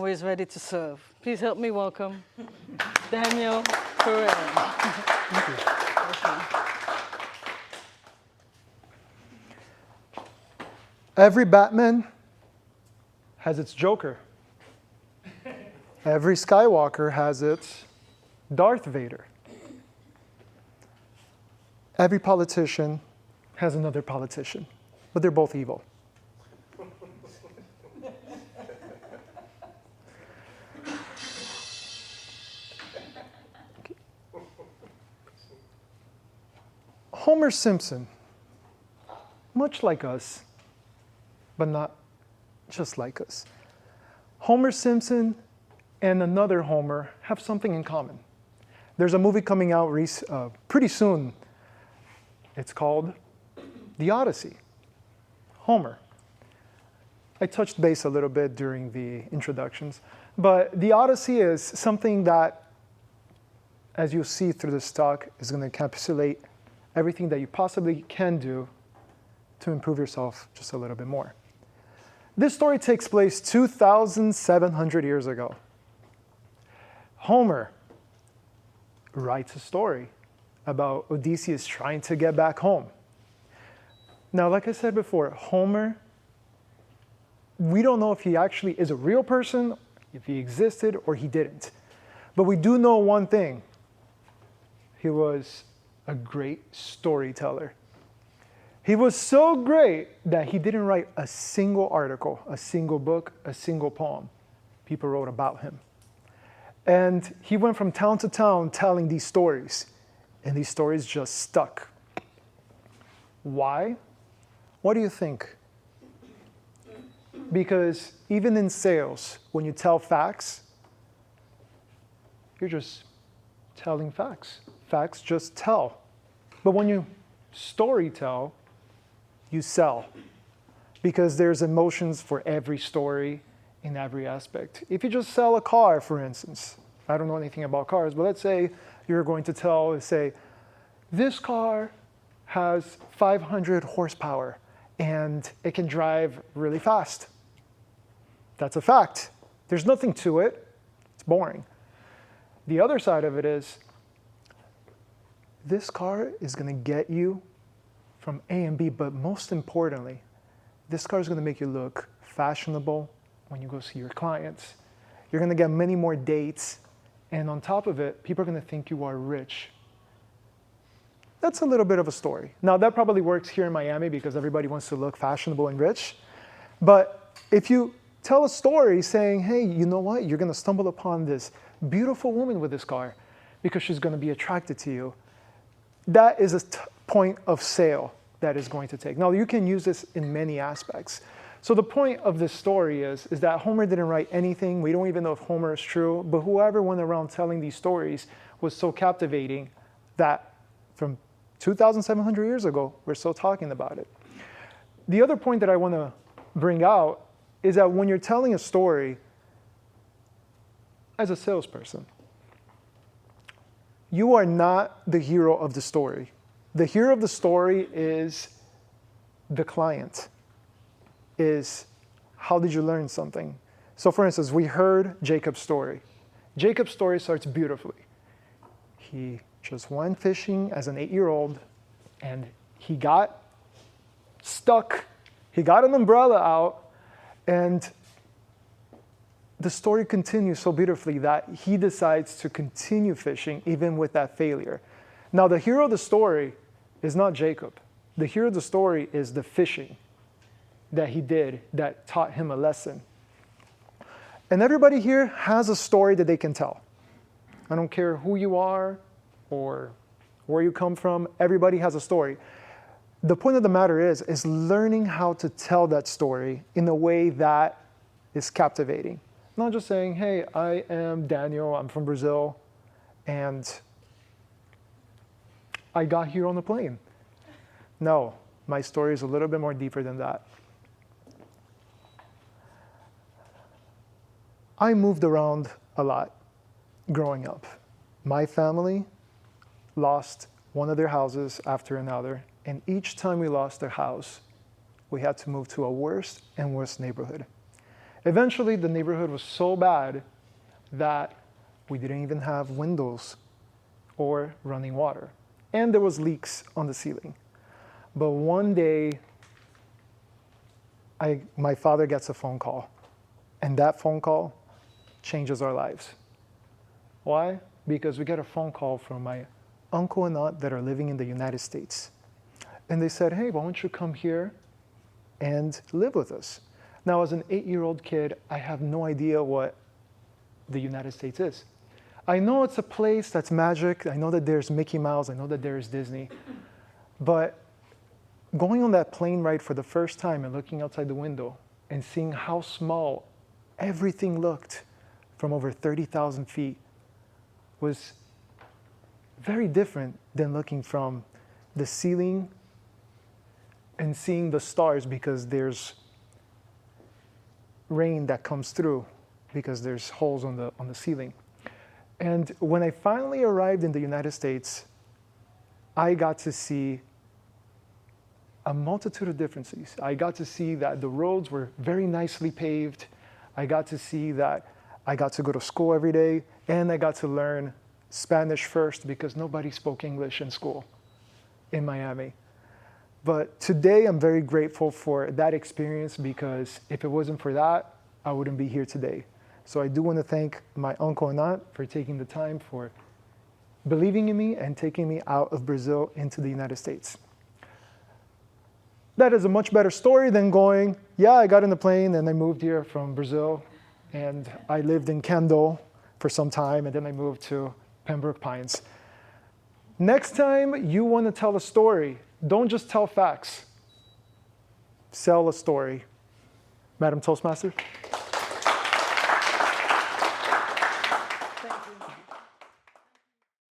always ready to serve. Please help me welcome Daniel Ferreira. Thank you. Every Batman has its Joker. Every Skywalker has its Darth Vader. Every politician has another politician, but they're both evil. Homer Simpson, much like us, but not just like us. Homer Simpson and another Homer have something in common. There's a movie coming out pretty soon. It's called The Odyssey. Homer. I touched base a little bit during the introductions, but The Odyssey is something that, as you'll see through this talk, is going to encapsulate everything that you possibly can do to improve yourself just a little bit more. This story takes place 2,700 years ago. Homer writes a story about Odysseus trying to get back home. Now, like I said before, Homer, we don't know if he actually is a real person, if he existed or he didn't. But we do know one thing. He was a great storyteller. He was so great that he didn't write a single article, a single book, a single poem. People wrote about him. And he went from town to town telling these stories, and these stories just stuck. Why? What do you think? Because even in sales, when you tell facts, you're just telling facts. Facts just tell. But when you story tell, you sell. Because there's emotions for every story in every aspect. If you just sell a car, for instance, I don't know anything about cars, but let's say you're going to say, this car has 500 horsepower and it can drive really fast. That's a fact. There's nothing to it. It's boring. The other side of it is, this car is going to get you from A and B, but most importantly, this car is going to make you look fashionable when you go see your clients. You're going to get many more dates, and on top of it, people are going to think you are rich. That's a little bit of a story. Now, that probably works here in Miami because everybody wants to look fashionable and rich, but if you tell a story saying, hey, you know what? You're going to stumble upon this beautiful woman with this car because she's going to be attracted to you. That is a point of sale that is going to take. Now, you can use this in many aspects. So the point of this story is that Homer didn't write anything. We don't even know if Homer is true, but whoever went around telling these stories was so captivating that from 2,700 years ago, we're still talking about it. The other point that I want to bring out is that when you're telling a story as a salesperson, you are not the hero of the story. The hero of the story is the client, is how did you learn something? So for instance, we heard Jacob's story. Jacob's story starts beautifully. He just went fishing as an 8-year-old and he got stuck. He got an umbrella out and the story continues so beautifully that he decides to continue fishing even with that failure. Now, the hero of the story is not Jacob. The hero of the story is the fishing that he did that taught him a lesson. And everybody here has a story that they can tell. I don't care who you are or where you come from, everybody has a story. The point of the matter is learning how to tell that story in a way that is captivating. Not just saying, hey, I am Daniel, I'm from Brazil, and I got here on a plane. No, my story is a little bit more deeper than that. I moved around a lot growing up. My family lost one of their houses after another, and each time we lost their house, we had to move to a worse and worse neighborhood. Eventually, the neighborhood was so bad that we didn't even have windows or running water. And there was leaks on the ceiling. But one day, my father gets a phone call. And that phone call changes our lives. Why? Because we get a phone call from my uncle and aunt that are living in the United States. And they said, hey, why don't you come here and live with us? Now, as an 8-year-old kid, I have no idea what the United States is. I know it's a place that's magic. I know that there's Mickey Mouse. I know that there's Disney. But going on that plane ride for the first time and looking outside the window and seeing how small everything looked from over 30,000 feet was very different than looking from the ceiling and seeing the stars, because there's rain that comes through because there's holes on the ceiling. And when I finally arrived in the United States, I got to see a multitude of differences. I got to see that the roads were very nicely paved. I got to see that I got to go to school every day, and I got to learn Spanish first because nobody spoke English in school in Miami. But today I'm very grateful for that experience, because if it wasn't for that, I wouldn't be here today. So I do want to thank my uncle and aunt for taking the time, for believing in me and taking me out of Brazil into the United States. That is a much better story than going, yeah, I got in the plane and I moved here from Brazil and I lived in Kendall for some time and then I moved to Pembroke Pines. Next time you want to tell a story, don't just tell facts. Sell a story. Madam Toastmaster?